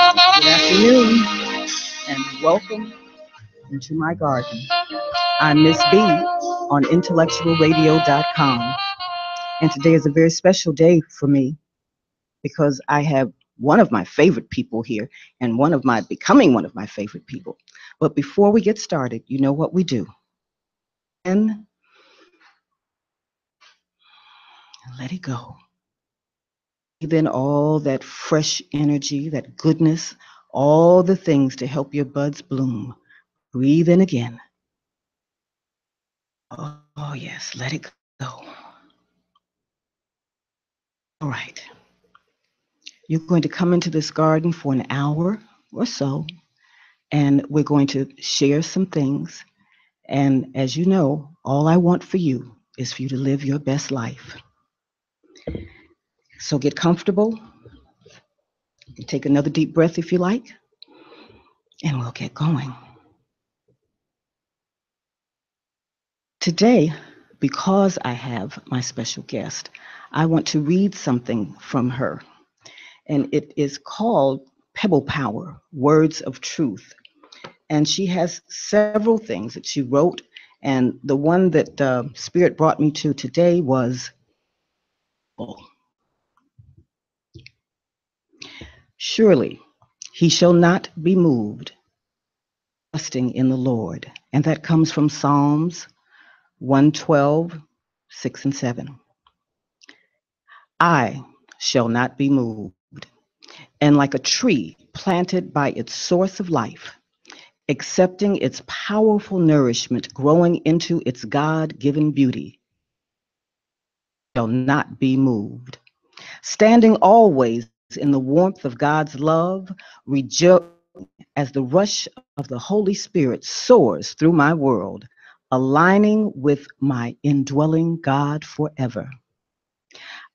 Good afternoon and welcome into my garden. I'm Miss B on IntellectualRadio.com, and today is a very special day for me because I have one of my favorite people here and becoming one of my favorite people. But before we get started, you know what we do. And let it go. Breathe in all that fresh energy, that goodness, all the things to help your buds bloom. Breathe in again. Oh, yes, let it go. All right. You're going to come into this garden for an hour or so, and we're going to share some things. And as you know, all I want for you is for you to live your best life. So get comfortable, take another deep breath if you like, and we'll get going. Today, because I have my special guest, I want to read something from her, and it is called Pebble Power, Words of Truth. And she has several things that she wrote, and the one that Spirit brought me to today was, surely he shall not be moved, trusting in the Lord. And that comes from Psalms 112, 6 and 7. I shall not be moved, and like a tree planted by its source of life, accepting its powerful nourishment, growing into its God-given beauty, shall not be moved. Standing always in the warmth of God's love, rejoicing as the rush of the Holy Spirit soars through my world, aligning with my indwelling God forever.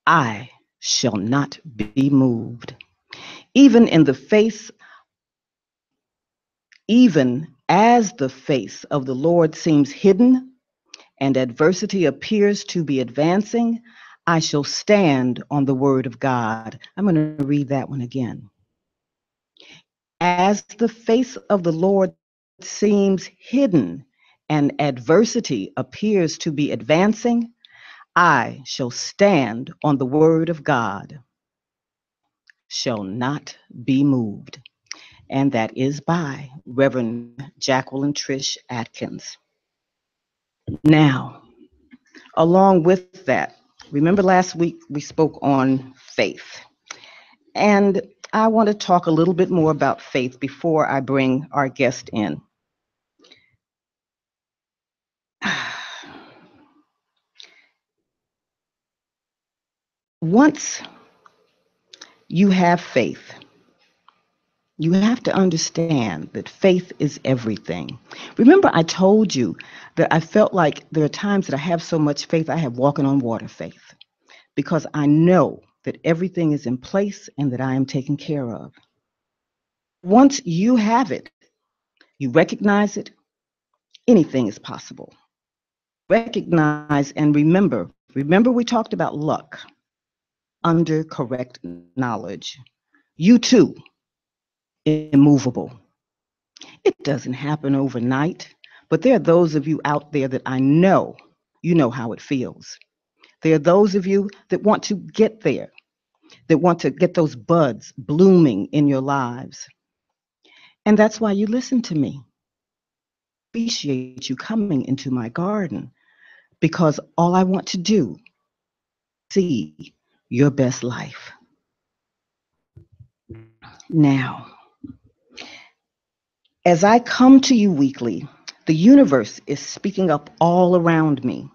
I shall not be moved. Even in the face, even as the face of the Lord seems hidden and adversity appears to be advancing, I shall stand on the word of God. I'm going to read that one again. As the face of the Lord seems hidden and adversity appears to be advancing, I shall stand on the word of God, shall not be moved. And that is by Reverend Jacqueline Trish Atkins. Now, along with that, remember last week we spoke on faith. And I want to talk a little bit more about faith before I bring our guest in. Once you have faith, you have to understand that faith is everything. Remember, I told you that I felt like there are times that I have so much faith, I have walking on water faith, because I know that everything is in place and that I am taken care of. Once you have it, you recognize it, anything is possible. Recognize and remember we talked about luck under correct knowledge. You too, immovable. It doesn't happen overnight, but there are those of you out there that I know you know how it feels. There are those of you that want to get there, that want to get those buds blooming in your lives. And that's why you listen to me. Appreciate you coming into my garden because all I want to do is see your best life. Now, as I come to you weekly, the universe is speaking up all around me.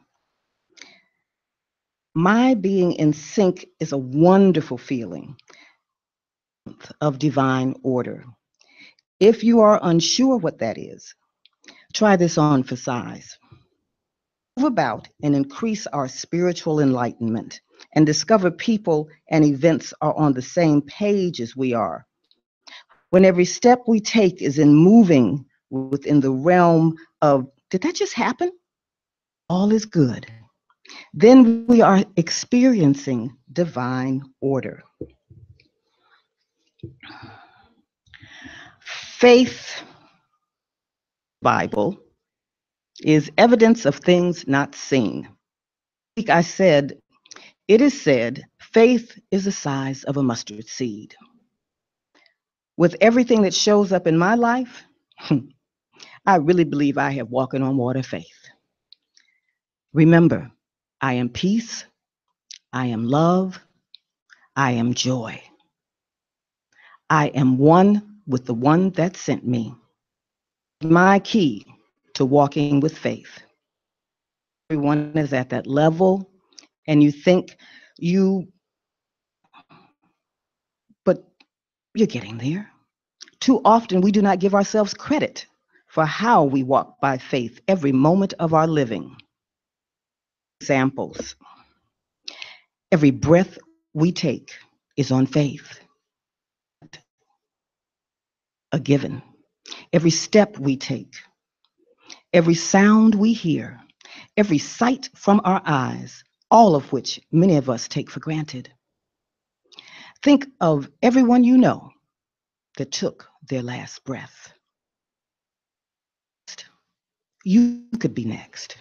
My being in sync is a wonderful feeling of divine order. If you are unsure what that is, try this on for size. Move about and increase our spiritual enlightenment and discover people and events are on the same page as we are. When every step we take is in moving within the realm of, did that just happen? All is good. Then we are experiencing divine order. Faith, Bible, is evidence of things not seen. Like I said, it is said, faith is the size of a mustard seed. With everything that shows up in my life, I really believe I have walking on water faith. Remember, I am peace, I am love, I am joy. I am one with the one that sent me. My key to walking with faith. Everyone is at that level, and you think you, but you're getting there. Too often, we do not give ourselves credit for how we walk by faith every moment of our living. Examples: every breath we take is on faith, a given. Every step we take, every sound we hear, every sight from our eyes, all of which many of us take for granted. Think of everyone you know that took their last breath. You could be next.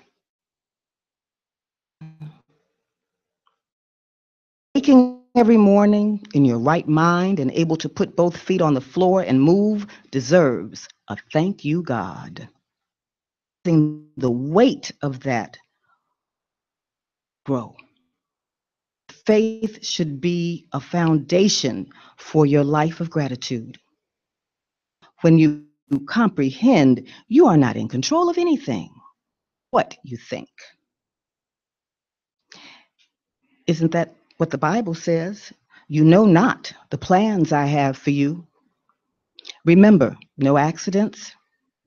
Waking every morning in your right mind and able to put both feet on the floor and move deserves a thank you, God. The weight of that grow. Faith should be a foundation for your life of gratitude. When you comprehend you are not in control of anything, what you think. Isn't that what the Bible says? You know not the plans I have for you. Remember, no accidents,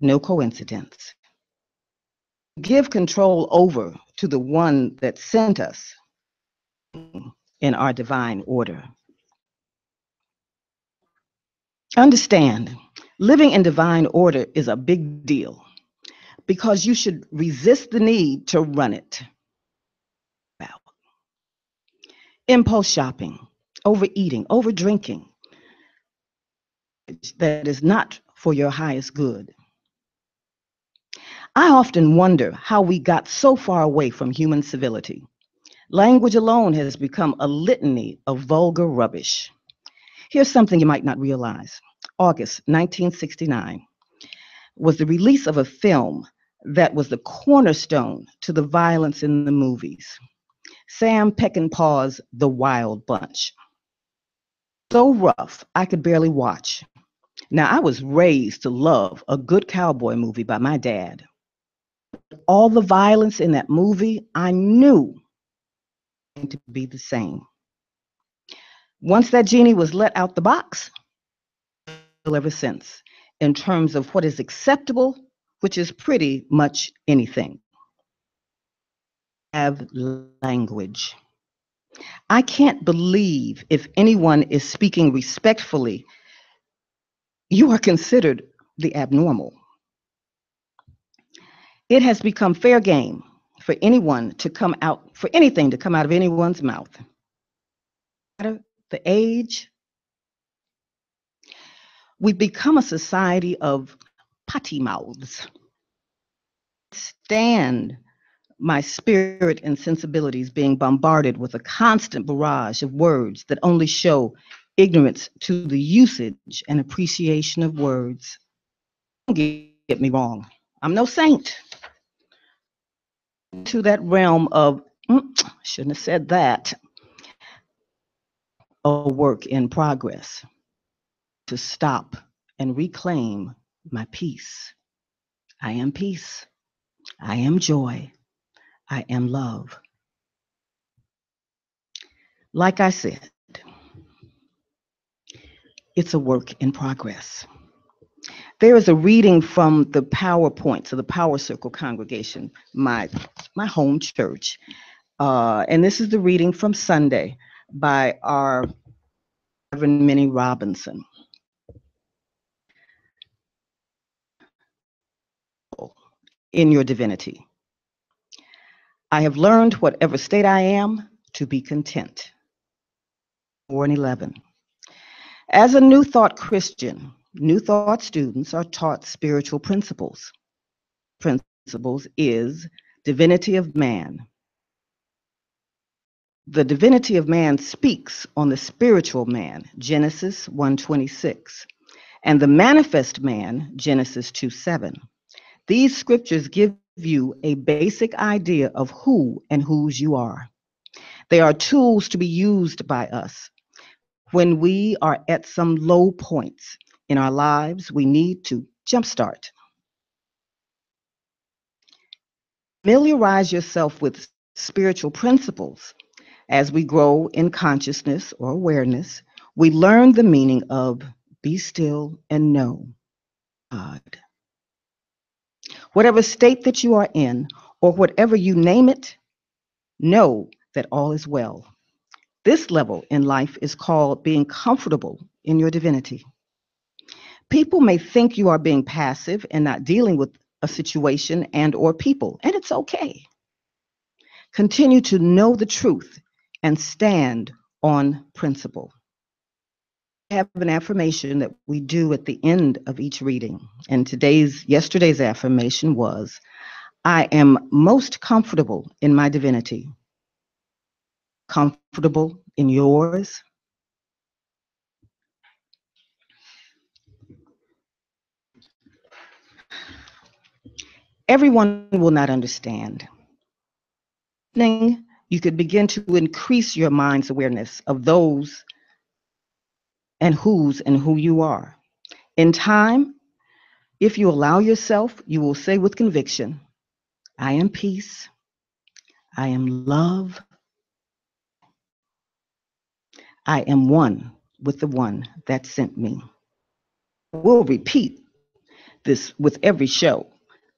no coincidence. Give control over to the one that sent us in our divine order. Understand, living in divine order is a big deal because you should resist the need to run it. Impulse shopping, overeating, overdrinking, that is not for your highest good. I often wonder how we got so far away from human civility. Language alone has become a litany of vulgar rubbish. Here's something you might not realize. August 1969 was the release of a film that was the cornerstone to the violence in the movies. Sam Peckinpah's The Wild Bunch. So rough, I could barely watch. Now, I was raised to love a good cowboy movie by my dad. All the violence in that movie, I knew to be the same. Once that genie was let out the box, ever since, in terms of what is acceptable, which is pretty much anything. Have language. I can't believe if anyone is speaking respectfully, you are considered the abnormal. It has become fair game for anyone to come out, for anything to come out of anyone's mouth. No matter the age, we've become a society of potty mouths. Stand my spirit and sensibilities being bombarded with a constant barrage of words that only show ignorance to the usage and appreciation of words. Don't get me wrong, I'm no saint. To that realm of, shouldn't have said that, a work in progress to stop and reclaim my peace. I am peace. I am joy. I am love. Like I said, it's a work in progress. There is a reading from the PowerPoint, so the Power Circle congregation, my home church. And this is the reading from Sunday by our Reverend Minnie Robinson. In your divinity. I have learned, whatever state I am, to be content. 4 and 11. As a New Thought Christian, New Thought students are taught spiritual principles. Principles is divinity of man. The divinity of man speaks on the spiritual man, Genesis 1:26, and the manifest man, Genesis 2:7. These scriptures give you a basic idea of who and whose you are. They are tools to be used by us. When we are at some low points in our lives, we need to jumpstart. Familiarize yourself with spiritual principles. As we grow in consciousness or awareness, we learn the meaning of be still and know God. Whatever state that you are in, or whatever you name it, know that all is well. This level in life is called being comfortable in your divinity. People may think you are being passive and not dealing with a situation and or people, and it's okay. Continue to know the truth and stand on principle. We have an affirmation that we do at the end of each reading. And yesterday's affirmation was, I am most comfortable in my divinity. Comfortable in yours. Everyone will not understand. Then you could begin to increase your mind's awareness of those and who you are. In time, if you allow yourself, you will say with conviction, I am peace, I am love, I am one with the one that sent me. We'll repeat this with every show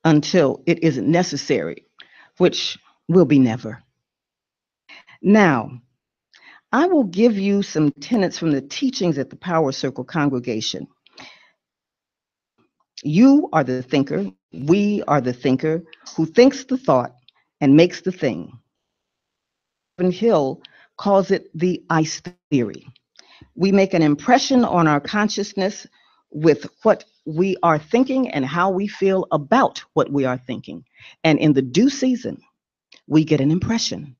until it isn't necessary, which will be never. Now, I will give you some tenets from the teachings at the Power Circle congregation. You are the thinker, we are the thinker who thinks the thought and makes the thing. Hill calls it the ice theory. We make an impression on our consciousness with what we are thinking and how we feel about what we are thinking. And in the due season, we get an impression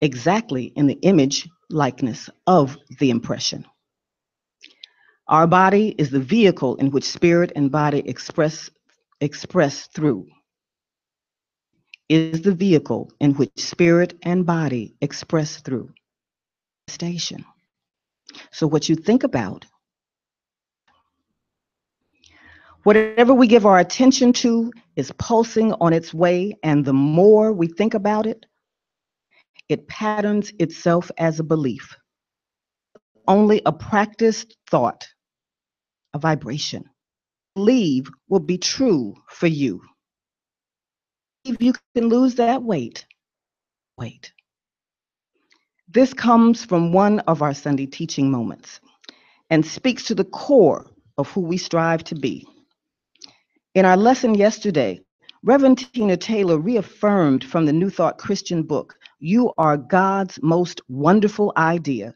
exactly in the image likeness of the impression. Our body is the vehicle in which spirit and body express through. Is the vehicle in which spirit and body express through. Station. So what you think about, whatever we give our attention to is pulsing on its way, and the more we think about it, it patterns itself as a belief. Only a practiced thought, a vibration. Believe will be true for you. If you can lose that weight, wait. This comes from one of our Sunday teaching moments and speaks to the core of who we strive to be. In our lesson yesterday, Reverend Tina Taylor reaffirmed from the New Thought Christian book, you are God's most wonderful idea.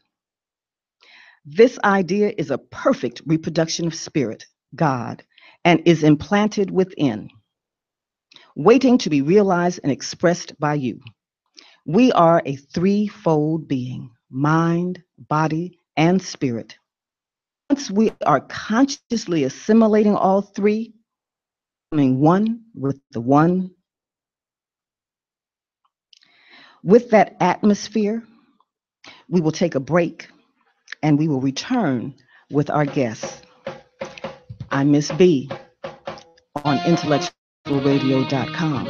This idea is a perfect reproduction of spirit, God, and is implanted within, waiting to be realized and expressed by you. We are a threefold being, mind, body, and spirit. Once we are consciously assimilating all three, becoming one with the one, with that atmosphere, we will take a break and we will return with our guests. I'm Miss B on IntellectualRadio.com.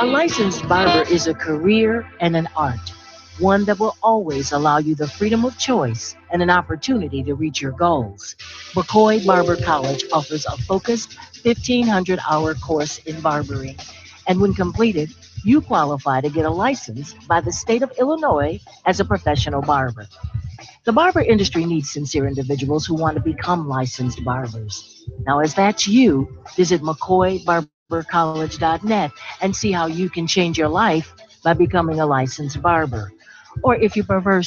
A licensed barber is a career and an art, one that will always allow you the freedom of choice and an opportunity to reach your goals. McCoy Barber College offers a focused 1,500-hour course in barbering, and when completed, you qualify to get a license by the state of Illinois as a professional barber. The barber industry needs sincere individuals who want to become licensed barbers. Now, if that's you, visit McCoyBarberCollege.net and see how you can change your life by becoming a licensed barber. Or if you prefer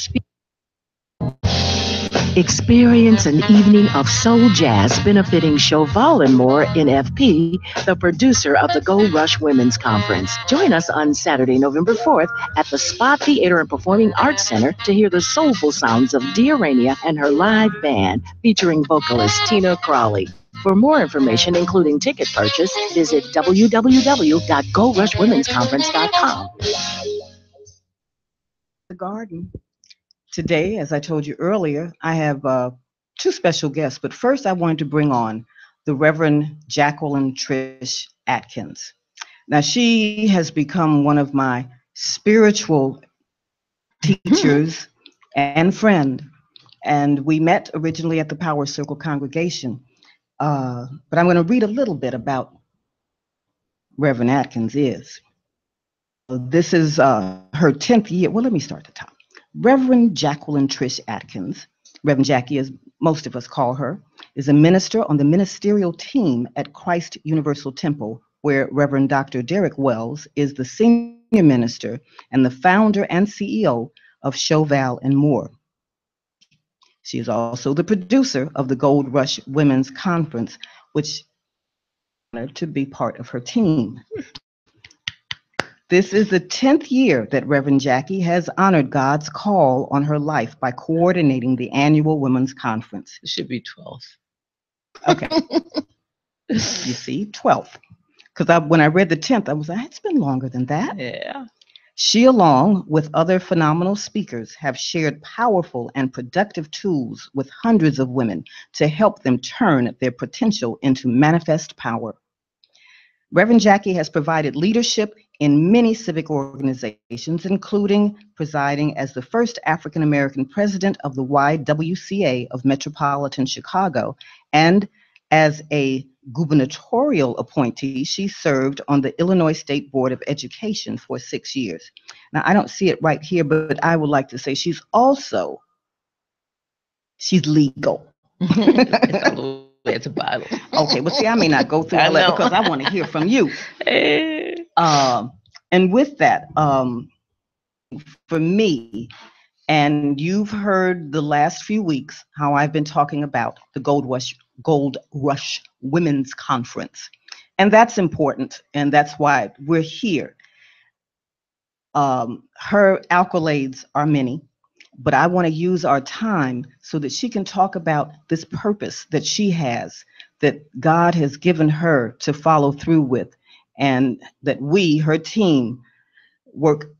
experience an evening of soul jazz benefiting Chauvel and More NFP, the producer of the Gold Rush Women's Conference. Join us on Saturday, November 4th at the Spot Theater and Performing Arts Center to hear the soulful sounds of Dearania and her live band featuring vocalist Tina Crawley. For more information, including ticket purchase, visit www.gorushwomensconference.com. The garden. Today, as I told you earlier, I have two special guests, but first I wanted to bring on the Reverend Jacqueline Trish Atkins. Now, she has become one of my spiritual teachers and friend, and we met originally at the Power Circle congregation. But I'm going to read a little bit about Reverend Atkins is. This is her 10th year. Well, let me start at the top. Reverend Jacqueline Trish Atkins, Reverend Jackie, as most of us call her, is a minister on the ministerial team at Christ Universal Temple, where Reverend Dr. Derek Wells is the senior minister and the founder and CEO of Chauvel and More. She is also the producer of the Gold Rush Women's Conference, which I'm honored to be part of her team. This is the 10th year that Reverend Jackie has honored God's call on her life by coordinating the annual Women's Conference. It should be 12th. Okay. You see, 12th. Because when I read the 10th, I was like, it's been longer than that. Yeah. She, along with other phenomenal speakers, have shared powerful and productive tools with hundreds of women to help them turn their potential into manifest power. Reverend Jackie has provided leadership in many civic organizations, including presiding as the first African American president of the YWCA of Metropolitan Chicago, and as a gubernatorial appointee, she served on the Illinois State Board of Education for 6 years. Now, I don't see it right here, but I would like to say she's legal. It's all the way at the bottom. Okay, well, see, I may not go through all that because I want to hear from you. And with that, for me, and you've heard the last few weeks how I've been talking about the Gold Rush Women's Conference. And that's important, and that's why we're here. Her accolades are many, but I want to use our time so that she can talk about this purpose that she has, that God has given her to follow through with, and that we, her team, work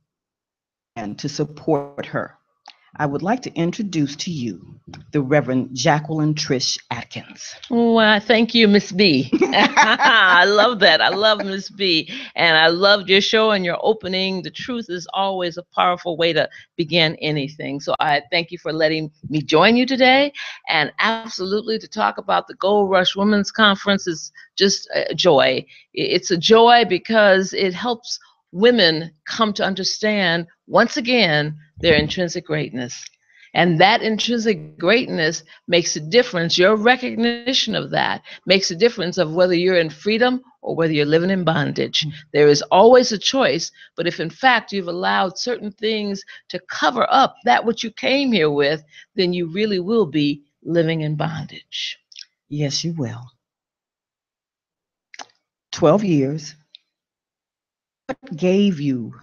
and to support her. I would like to introduce to you the Reverend Jacqueline Trish Atkins. Well, thank you, Miss B. I love that. I love Miss B. And I loved your show and your opening. The truth is always a powerful way to begin anything. So I thank you for letting me join you today. And absolutely to talk about the Gold Rush Women's Conference is just a joy. It's a joy because it helps women come to understand once again their intrinsic greatness. And that intrinsic greatness makes a difference. Your recognition of that makes a difference of whether you're in freedom or whether you're living in bondage. There is always a choice, but if in fact you've allowed certain things to cover up that which you came here with, then you really will be living in bondage. Yes, you will. 12 years. What gave you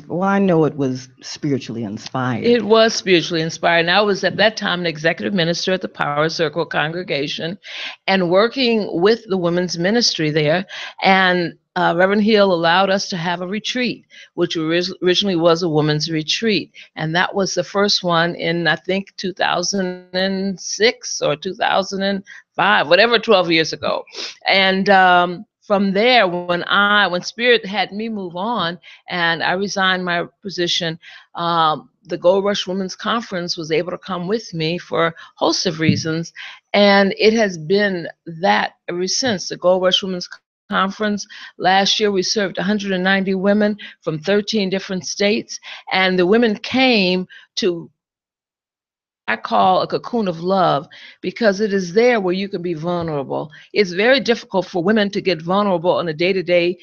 well, I know it was spiritually inspired. It was spiritually inspired. And I was at that time an executive minister at the Power Circle congregation and working with the women's ministry there. And Reverend Hill allowed us to have a retreat, which originally was a women's retreat. And that was the first one in, I think, 2006 or 2005, whatever, 12 years ago. And from there, when Spirit had me move on and I resigned my position, the Gold Rush Women's Conference was able to come with me for a host of reasons. And it has been that ever since. The Gold Rush Women's Conference, last year we served 190 women from 13 different states. And the women came to I call a cocoon of love because it is there where you can be vulnerable. It's very difficult for women to get vulnerable in a day-to-day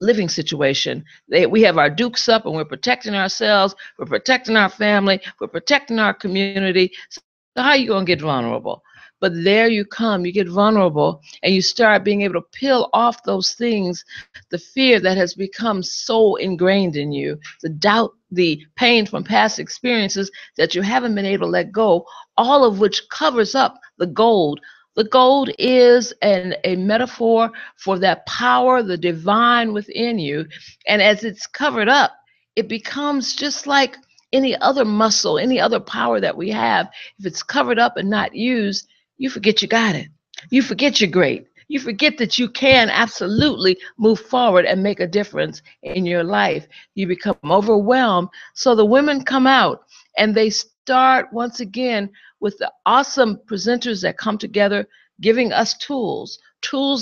living situation. We have our dukes up and we're protecting ourselves, we're protecting our family, we're protecting our community. So how are you going to get vulnerable? But there you come, you get vulnerable and you start being able to peel off those things, the fear that has become so ingrained in you, the doubt, the pain from past experiences that you haven't been able to let go, all of which covers up the gold. The gold is a metaphor for that power, the divine within you. And as it's covered up, it becomes just like any other muscle, any other power that we have. If it's covered up and not used, you forget you got it. You forget you're great. You forget that you can absolutely move forward and make a difference in your life. You become overwhelmed. So the women come out and they start once again with the awesome presenters that come together, giving us tools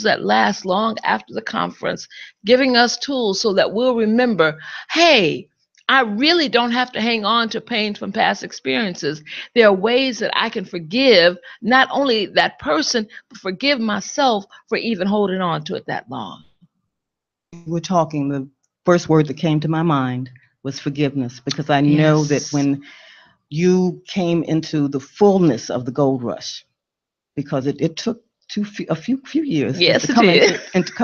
that last long after the conference, giving us tools so that we'll remember, hey, I really don't have to hang on to pain from past experiences. There are ways that I can forgive not only that person, but forgive myself for even holding on to it that long. We're talking, the first word that came to my mind was forgiveness, because I know that when you came into the fullness of the gold rush, because it took a few years to come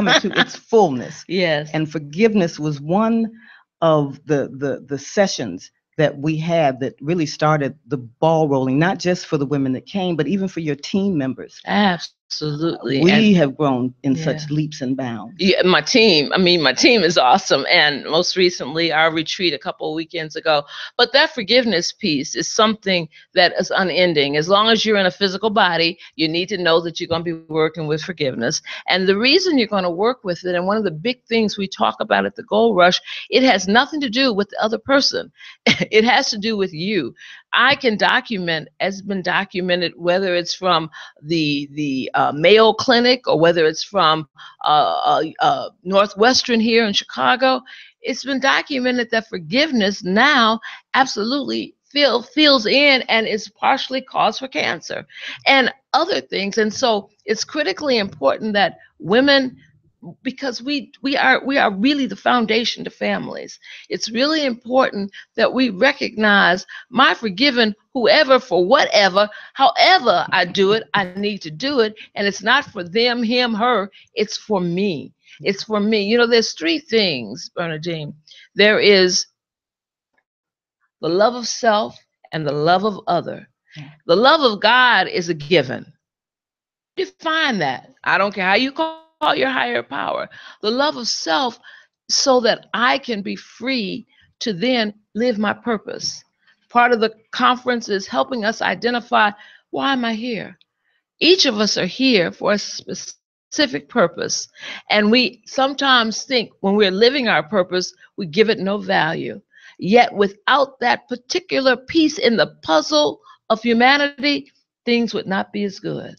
into its fullness. Yes. And forgiveness was one of the sessions that we had that really started the ball rolling, not just for the women that came, but even for your team members. Absolutely. We have grown in such leaps and bounds. Yeah, my team is awesome. And most recently, our retreat a couple of weekends ago. But that forgiveness piece is something that is unending. As long as you're in a physical body, you need to know that you're going to be working with forgiveness. And the reason you're going to work with it, and one of the big things we talk about at the Gold Rush, it has nothing to do with the other person. It has to do with you. I can document, as been documented, whether it's from the Mayo Clinic or whether it's from Northwestern here in Chicago. It's been documented that forgiveness now absolutely feels in and is partially cause for cancer and other things. And so it's critically important that women, because we are really the foundation to families. It's really important that we recognize my forgiving whoever for whatever, however I do it, I need to do it. And it's not for them, him, her. It's for me. It's for me. You know, there's three things, Bernadine. There is the love of self and the love of other. The love of God is a given. Define that. I don't care how you call your higher power. The love of self, so that I can be free to then live my purpose. Part of the conference is helping us identify, why am I here? Each of us are here for a specific purpose. And we sometimes think when we're living our purpose, we give it no value. Yet without that particular piece in the puzzle of humanity, things would not be as good.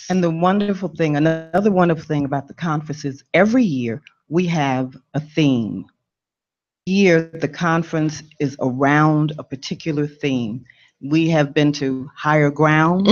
And the wonderful thing, another wonderful thing about the conference is every year we have a theme. Year the conference is around a particular theme. We have been to Higher Ground,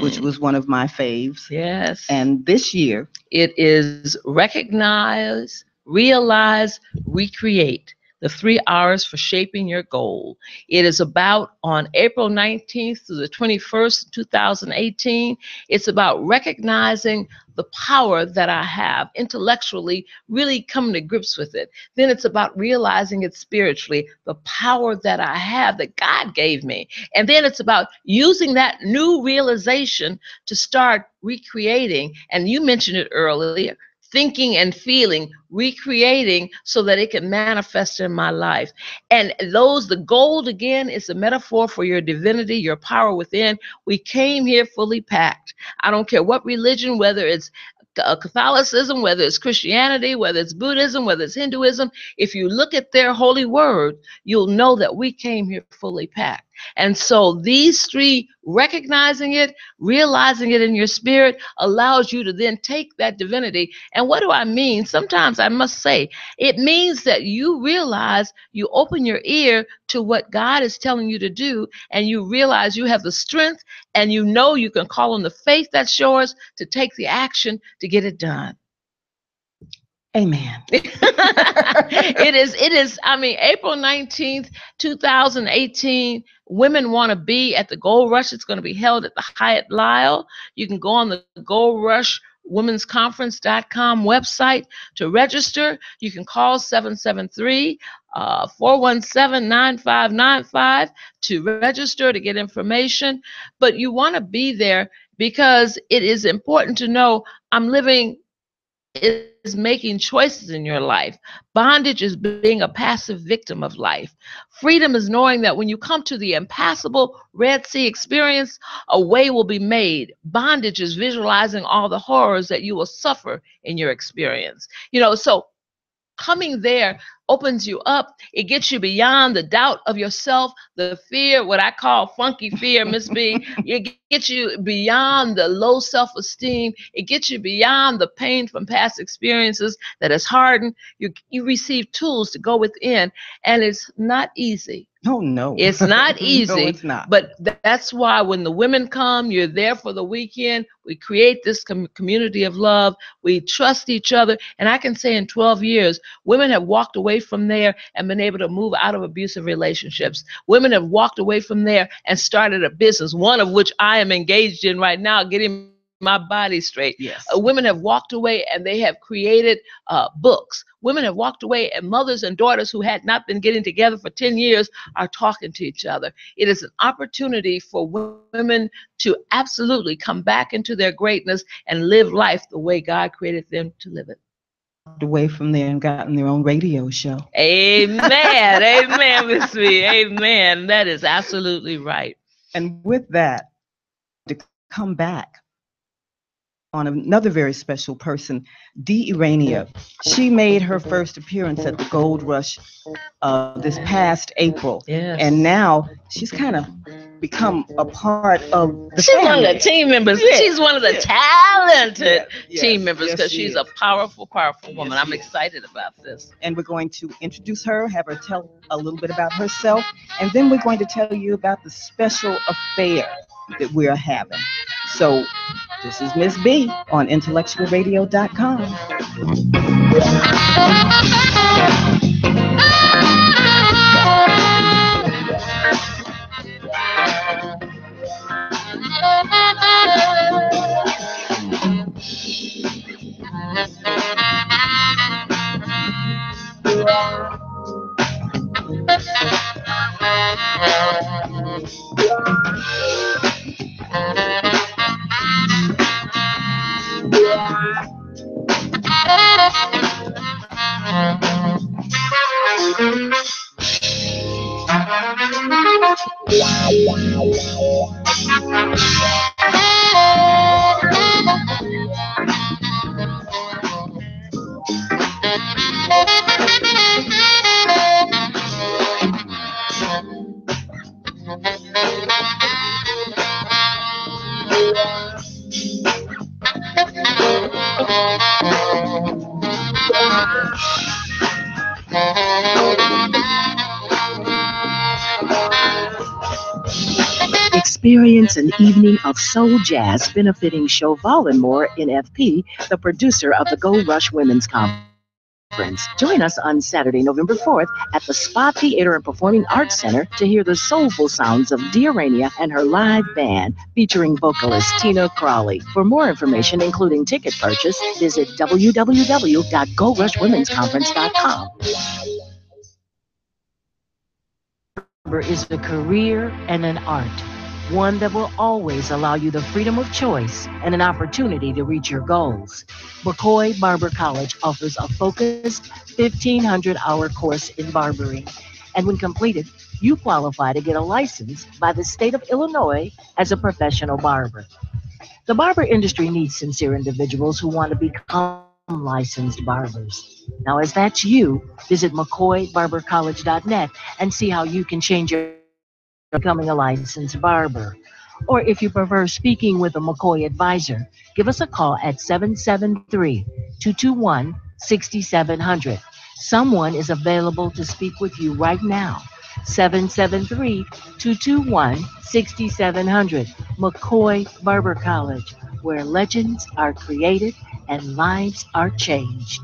which was one of my faves. Yes. And this year, it is recognize, realize, recreate. The 3 hours for shaping your goal. It is about on April 19th through the 21st, 2018. It's about recognizing the power that I have intellectually, really coming to grips with it. Then it's about realizing it spiritually, the power that I have that God gave me. And then it's about using that new realization to start recreating. And you mentioned it earlier, thinking and feeling, recreating so that it can manifest in my life. And the gold again is a metaphor for your divinity, your power within. We came here fully packed. I don't care what religion, whether it's Catholicism, whether it's Christianity, whether it's Buddhism, whether it's Hinduism, if you look at their holy word, you'll know that we came here fully packed. And so these 3, recognizing it, realizing it in your spirit, allows you to then take that divinity. And what do I mean? Sometimes I must say, it means that you realize, you open your ear to what God is telling you to do, and you realize you have the strength, and you know you can call on the faith that's yours to take the action to get it done. Amen. It is, April 19th, 2018, Women Want to Be at the Gold Rush. It's going to be held at the Hyatt Lisle. You can go on the Gold Rush womensconference.com website to register. You can call 773-417-9595 to register, to get information. But you want to be there because it is important to know living is making choices in your life. Bondage is being a passive victim of life. Freedom is knowing that when you come to the impassable Red Sea experience, a way will be made. Bondage is visualizing all the horrors that you will suffer in your experience. So coming there opens you up. It gets you beyond the doubt of yourself, the fear, what I call funky fear, Miss B. It gets you beyond the low self-esteem. It gets you beyond the pain from past experiences that has hardened. You receive tools to go within, and it's not easy. Oh, no. It's not easy. No, it's not. But that's why when the women come, you're there for the weekend. We create this community of love. We trust each other. And I can say in 12 years, women have walked away from there and been able to move out of abusive relationships. Women have walked away from there and started a business, one of which I am engaged in right now, getting my body straight. Yes. Women have walked away and they have created books. Women have walked away, and mothers and daughters who had not been getting together for 10 years are talking to each other. It is an opportunity for women to absolutely come back into their greatness and live life the way God created them to live it. Away from there and gotten their own radio show. Amen. Amen, Miss B. Amen. That is absolutely right. And with that, to come back on another very special person, Dee Urania. She made her first appearance at the Gold Rush this past April. Yes. And now she's kind of become a part of the She's family. one of the team members. Yeah. She's one of the talented Yes. team members because Yes, she she's is. a powerful, powerful woman. Yes, I'm she is. excited about this. And we're going to introduce her, have her tell a little bit about herself, and then we're going to tell you about the special affair that we're having. So this is Miss B on IntellectualRadio.com. Experience an evening of soul jazz benefiting Chauvel and More NFP, the producer of the Gold Rush Women's Conference. Join us on Saturday, November 4th at the Spa Theater and Performing Arts Center to hear the soulful sounds of Diarania and her live band featuring vocalist Tina Crawley. For more information, including ticket purchase, visit www.goldrushwomensconference.com. Barber is a career and an art, one that will always allow you the freedom of choice and an opportunity to reach your goals. McCoy Barber College offers a focused 1,500-hour course in barbering, and when completed, you qualify to get a license by the state of Illinois as a professional barber. The barber industry needs sincere individuals who want to become licensed barbers. Now, if that's you, visit McCoyBarberCollege.net and see how you can change your becoming a licensed barber. Or if you prefer speaking with a McCoy advisor, give us a call at 773-221-6700. Someone is available to speak with you right now. 773-221-6700. McCoy Barber College, where legends are created and lives are changed.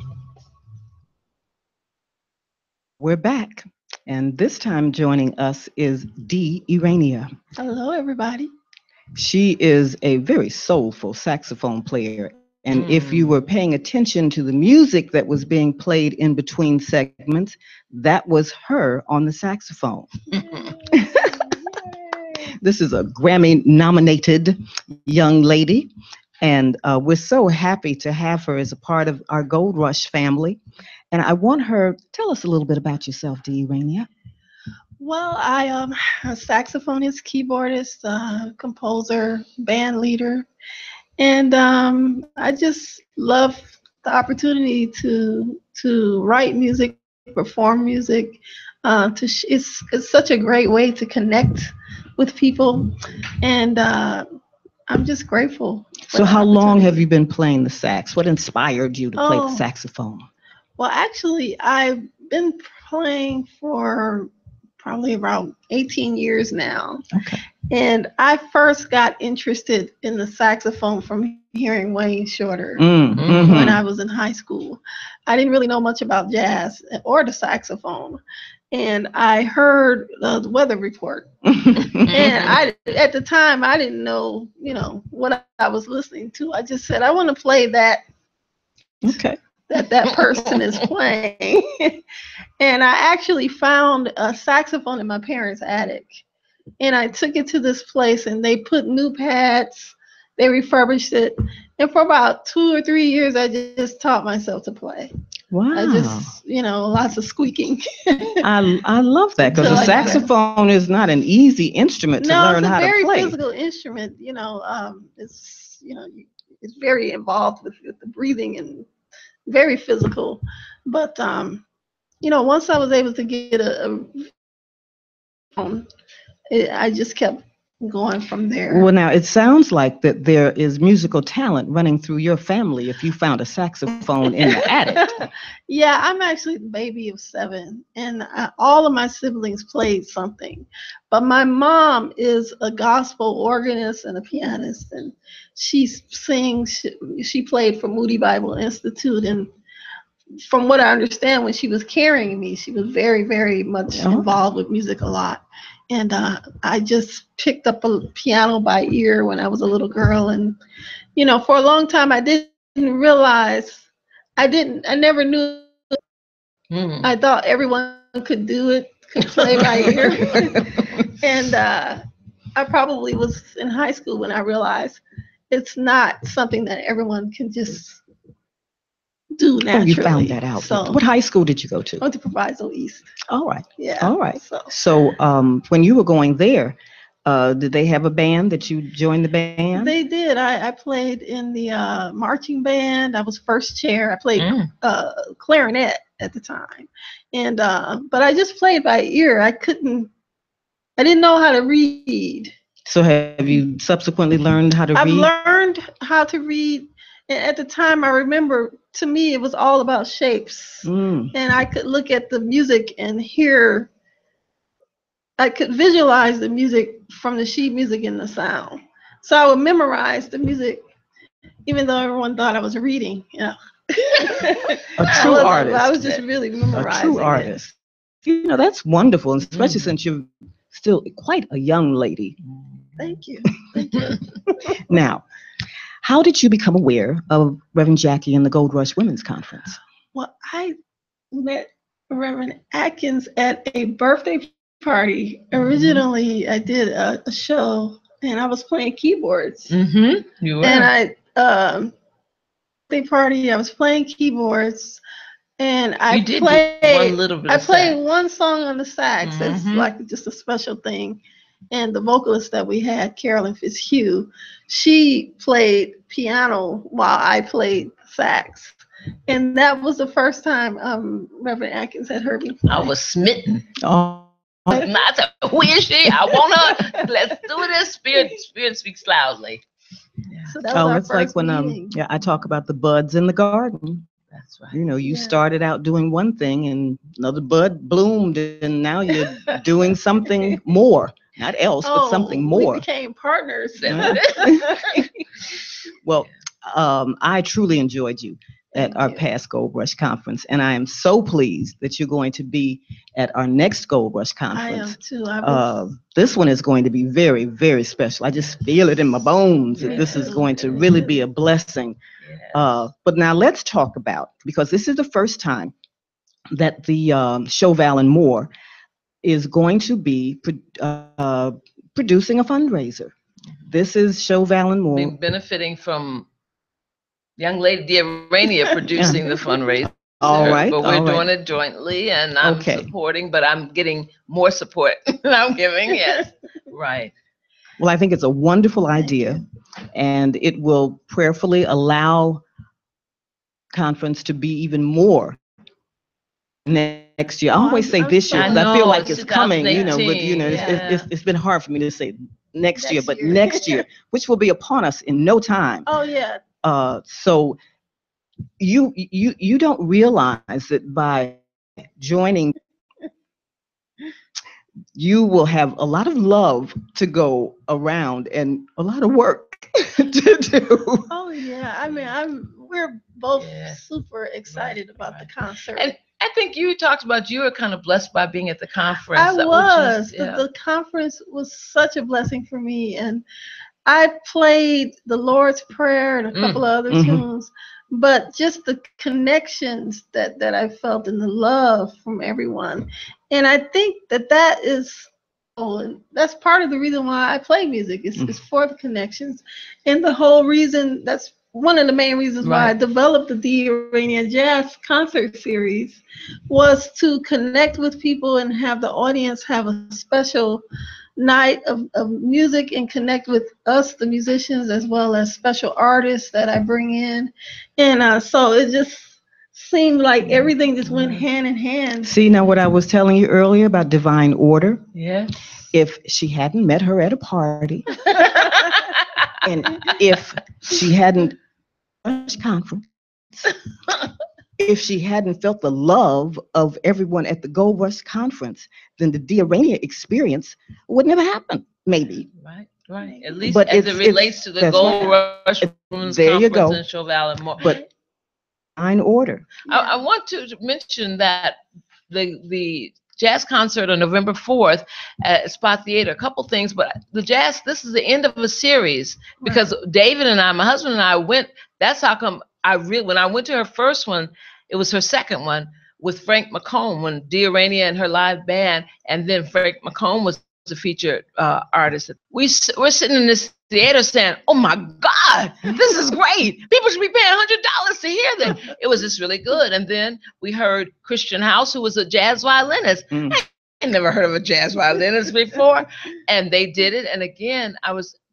We're back. And this time joining us is Dee Urania. Hello, everybody. She is a very soulful saxophone player. And if you were paying attention to the music that was being played in between segments, that was her on the saxophone. This is a Grammy-nominated young lady. And we're so happy to have her as a part of our Gold Rush family. And I want her, tell us a little bit about yourself, Dee Urania. Well, I am a saxophonist, keyboardist, composer, band leader, and I just love the opportunity to write music, perform music. It's such a great way to connect with people, and I'm just grateful. So how long have you been playing the sax? What inspired you to play the saxophone? Well, actually, I've been playing for probably about 18 years now. Okay. And I first got interested in the saxophone from hearing Wayne Shorter when I was in high school. I didn't really know much about jazz or the saxophone. And I heard the weather report. And at the time, I didn't know, what I was listening to. I just said, I want to play that. Okay. that person is playing. And I actually found a saxophone in my parents' attic. And I took it to this place and they put new pads, they refurbished it. And for about 2 or 3 years, I just taught myself to play. Wow. I just, lots of squeaking. I love that because the saxophone is not an easy instrument to learn how to play. No, it's a very physical instrument. It's very involved with the breathing and very physical. But, once I was able to get I just kept going from there. Well, now it sounds like that there is musical talent running through your family if you found a saxophone in the attic. Yeah, I'm actually the baby of 7, and all of my siblings played something. But my mom is a gospel organist and a pianist, and she sings. She played for Moody Bible Institute, and from what I understand, when she was carrying me, she was very, very much involved with music a lot. And I just picked up a piano by ear when I was a little girl. And, for a long time, I didn't realize, I never knew. I thought everyone could do it, could play by ear. And I probably was in high school when I realized it's not something that everyone can just do naturally. Oh, you found that out. So, what high school did you go to? I went to Proviso East. All right. Yeah. All right. So when you were going there, Did they have a band that you joined the band? They did. I played in the marching band. I was first chair. I played clarinet at the time, and but I just played by ear. I didn't know how to read. So have you subsequently learned how to I've read? learned how to read. And at the time, I remember, to me, it was all about shapes. And I could look at the music and hear, I could visualize the music from the sheet music and the sound. So I would memorize the music, even though everyone thought I was reading. A true artist. I was just really memorizing. A true artist. That's wonderful, especially since you're still quite a young lady. Thank you. Thank you. Now, how did you become aware of Reverend Jackie and the Gold Rush Women's Conference? Well, I met Reverend Atkins at a birthday party. Originally, I did a show, and I was playing keyboards. You were. And birthday party, I was playing keyboards, and I played one song on the sax. It's like just a special thing. And the vocalist that we had, Carolyn Fitzhugh, she played piano while I played sax. And that was the first time Reverend Atkins had heard me play. I was smitten. Oh. I said, who is she? I want her. Let's do this. Spirit speaks loudly. Yeah. So that was it's like when I talk about the buds in the garden. That's right. You started out doing one thing and another bud bloomed, and now you're doing something more. Not else, but something more. We became partners. Well, I truly enjoyed you at our past Gold Rush conference, and I am so pleased that you're going to be at our next Gold Rush conference. I am too. This one is going to be very, very special. I just feel it in my bones that this is going to really be a blessing. But now let's talk about, because this is the first time that the Chauvel and Moore is going to be producing a fundraiser. This is Chauvel and Moore. We're benefiting from young lady Dearania producing the fundraiser. All right. But we're doing it jointly, and I'm supporting, but I'm getting more support than I'm giving. Yes. Right. Well, I think it's a wonderful idea, and it will prayerfully allow conference to be even more next year. I always say this year because I feel like it's coming, but it's been hard for me to say next year, but next year, which will be upon us in no time. Oh yeah. So you don't realize that by joining, you will have a lot of love to go around and a lot of work to do. Oh yeah, I mean, we're both super excited about the concert. And I think you talked about you were kind of blessed by being at the conference. I was. The conference was such a blessing for me, and I played the Lord's Prayer and a couple of other tunes, but just the connections that I felt and the love from everyone. And I think that is, that's part of the reason why I play music. It's for the connections. And the whole reason, that's one of the main reasons why I developed the Iranian Jazz concert series, was to connect with people and have the audience have a special night of music and connect with us, the musicians, as well as special artists that I bring in. And so it just seemed like everything just went hand in hand. See, now what I was telling you earlier about divine order? Yeah. If she hadn't met her at a party, and if she hadn't conference, if she hadn't felt the love of everyone at the Gold Rush conference, then the Dearania experience would never happen, maybe. Right. At least as it relates to the Gold Rush Women's Conference in Chauvel and Moore. But in order. I want to mention that the jazz concert on November 4th at Spot Theater, a couple things, but this is the end of a series, because David and I, my husband and I went, that's how come when I went to her first one, it was her second one with Frank McComb, when Dearania and her live band, and then Frank McComb was the featured artist. We're sitting in this theater saying, oh my God, this is great. People should be paying $100 to hear this. It was just really good. And then we heard Christian House, who was a jazz violinist. And I never heard of a jazz violinist before. And they did it. And again,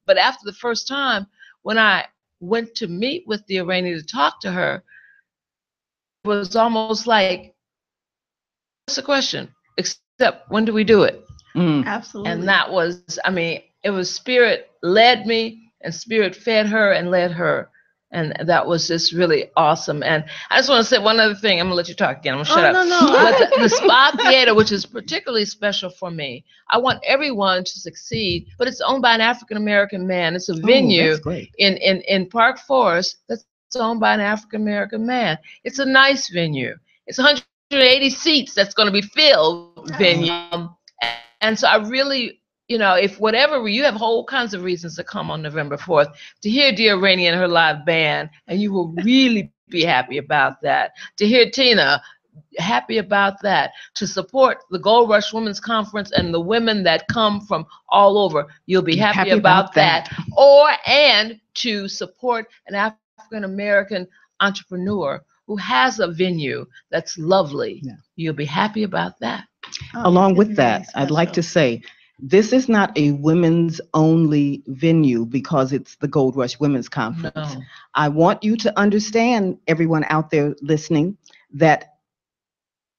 but after the first time, when I went to meet with the Iranian to talk to her, it was almost like, what's the question? Except, when do we do it? Absolutely. And that was, it was Spirit led me, and Spirit fed her and led her. And that was just really awesome. And I just want to say one other thing. I'm going to let you talk again. I'm going to shut up. No. But the Spa Theater, which is particularly special for me, I want everyone to succeed, but it's owned by an African-American man. It's a venue in Park Forest that's owned by an African-American man. It's a nice venue. It's 180 seats that's going to be filled venue. And so I really, if whatever, you have whole kinds of reasons to come on November 4th to hear Dear Rainey and her live band, and you will really be happy about that. To hear Tina, happy about that. To support the Gold Rush Women's Conference and the women that come from all over, you'll be happy about that. And to support an African American entrepreneur who has a venue that's lovely. Yeah. You'll be happy about that. Along with that, I'd like to say, this is not a women's only venue because it's the Gold Rush Women's Conference. No. I want you to understand, everyone out there listening, that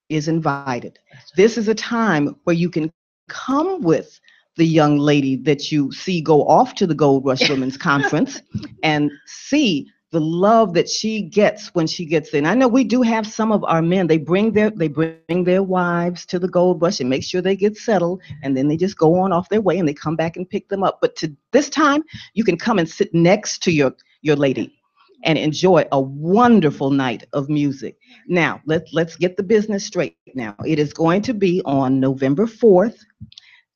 is invited. This is a time where you can come with the young lady that you see go off to the Gold Rush Women's Conference and see the love that she gets when she gets in. I know we do have some of our men, they bring their wives to the Gold Rush and make sure they get settled, and then they just go on off their way and they come back and pick them up. But to this time, you can come and sit next to your lady and enjoy a wonderful night of music. Now, let's get the business straight now. It is going to be on November 4th,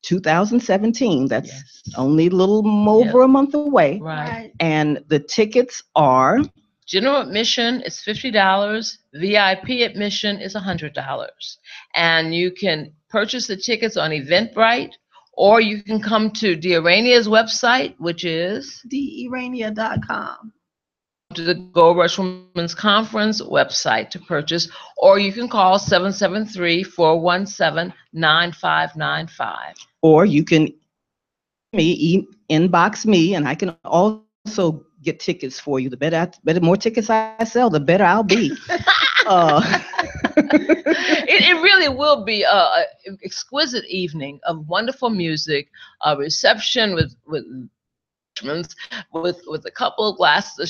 2017. That's only a little over a month away. Right. And the tickets are? General admission is $50. VIP admission is $100. And you can purchase the tickets on Eventbrite, or you can come to Dearania's website, which is dearania.com. To the Gold Rush Women's Conference website to purchase, or you can call 773-417-9595. Or you can inbox me, and I can also get tickets for you. The better more tickets I sell, the better I'll be. It really will be an exquisite evening of wonderful music, a reception with a couple of glasses of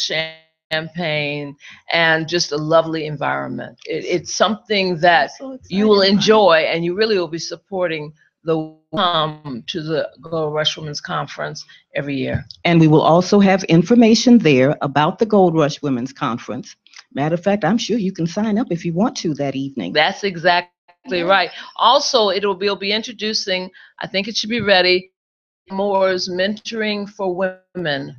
champagne, and just a lovely environment. It's something that you will enjoy, and you really will be supporting the to the Gold Rush Women's Conference every year. And we will also have information there about the Gold Rush Women's Conference. Matter of fact, I'm sure you can sign up if you want to that evening. That's exactly right. Also, we'll be introducing, I think it should be ready, Moore's Mentoring for Women,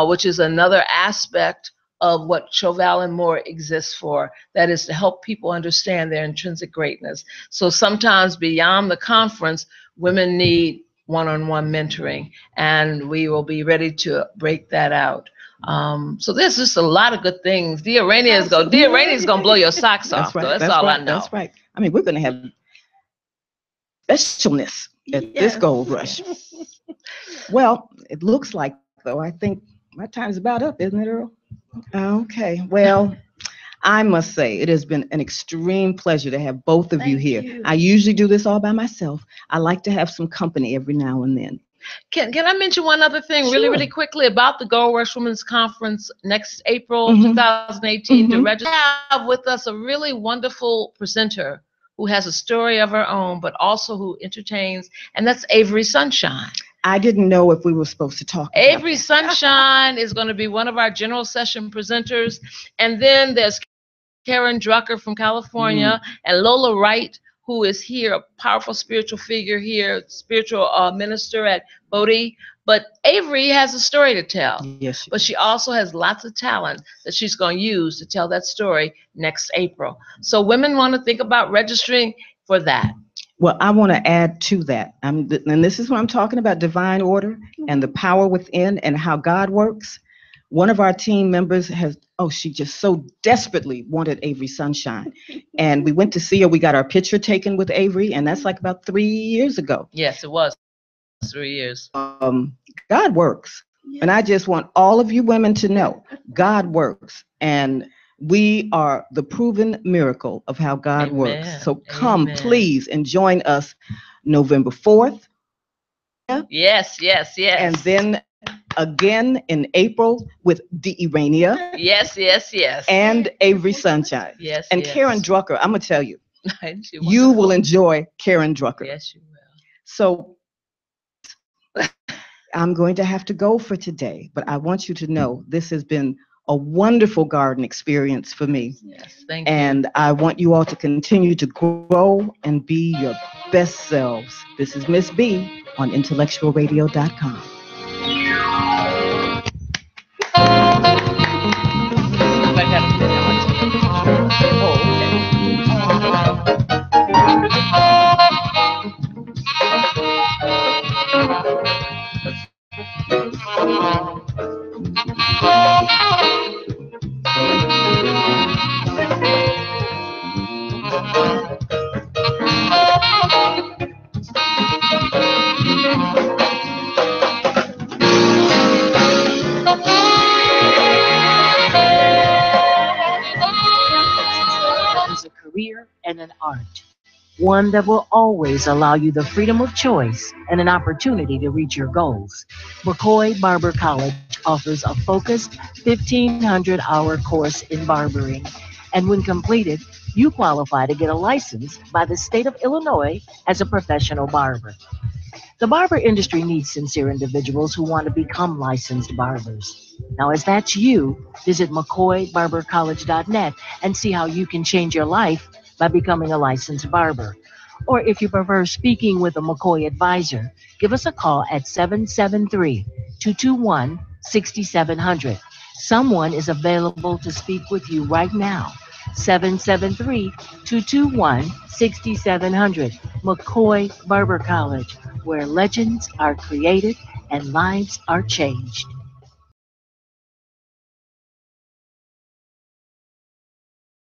which is another aspect of what Chauvel and Moore exists for. That is to help people understand their intrinsic greatness. So sometimes beyond the conference, women need one-on-one mentoring, and we will be ready to break that out. So there's just a lot of good things. Dear Rainey is going to blow your socks off. Right. So that's all right. I know. That's right. I mean, we're going to have specialness at this Gold Rush. Well, it looks like, though, I think my time's about up, isn't it, Earl? Okay. Well, I must say it has been an extreme pleasure to have both of you here. I usually do this all by myself. I like to have some company every now and then. Can I mention one other thing really quickly about the Gold Rush Women's Conference next April 2018? To register, we have with us a really wonderful presenter who has a story of her own, but also who entertains, and that's Avery Sunshine. I didn't know if we were supposed to talk about Avery Sunshine is going to be one of our general session presenters. And then there's Karen Drucker from California and Lola Wright, who is here, a powerful spiritual figure here, spiritual minister at Bodhi. But Avery has a story to tell. Yes. But she also has lots of talent that she's going to use to tell that story next April. So women want to think about registering for that. Well, I want to add to that. And this is what I'm talking about, divine order and the power within and how God works. One of our team members has, oh, she just so desperately wanted Avery Sunshine. And we went to see her. We got our picture taken with Avery, and that's like about 3 years ago. Yes, it was 3 years. God works. And I just want all of you women to know God works. And we are the proven miracle of how God works. Amen. So come, Amen. please, and join us November 4th. Yes, yes, yes. And then again in April with the Urania. Yes, yes, yes. And Avery Sunshine. Yes, and yes. Karen Drucker, I'm going to tell you, She's you will wonderful. enjoy Karen Drucker. Yes, you will. So I'm going to have to go for today, but I want you to know this has been a wonderful garden experience for me. Yes, thank you. And I want you all to continue to grow and be your best selves. This is Miss B on IntellectualRadio.com. If I got a minute, I want to. Oh, okay. Is a career and an art, one that will always allow you the freedom of choice and an opportunity to reach your goals. McCoy Barber College offers a focused 1,500-hour course in barbering, and when completed, you qualify to get a license by the state of Illinois as a professional barber. The barber industry needs sincere individuals who want to become licensed barbers. Now, if that's you, visit McCoyBarberCollege.net and see how you can change your life by becoming a licensed barber. Or if you prefer speaking with a McCoy advisor, give us a call at 773-221-6700. Someone is available to speak with you right now. 773-221-6700. McCoy Barber College, where legends are created and lives are changed.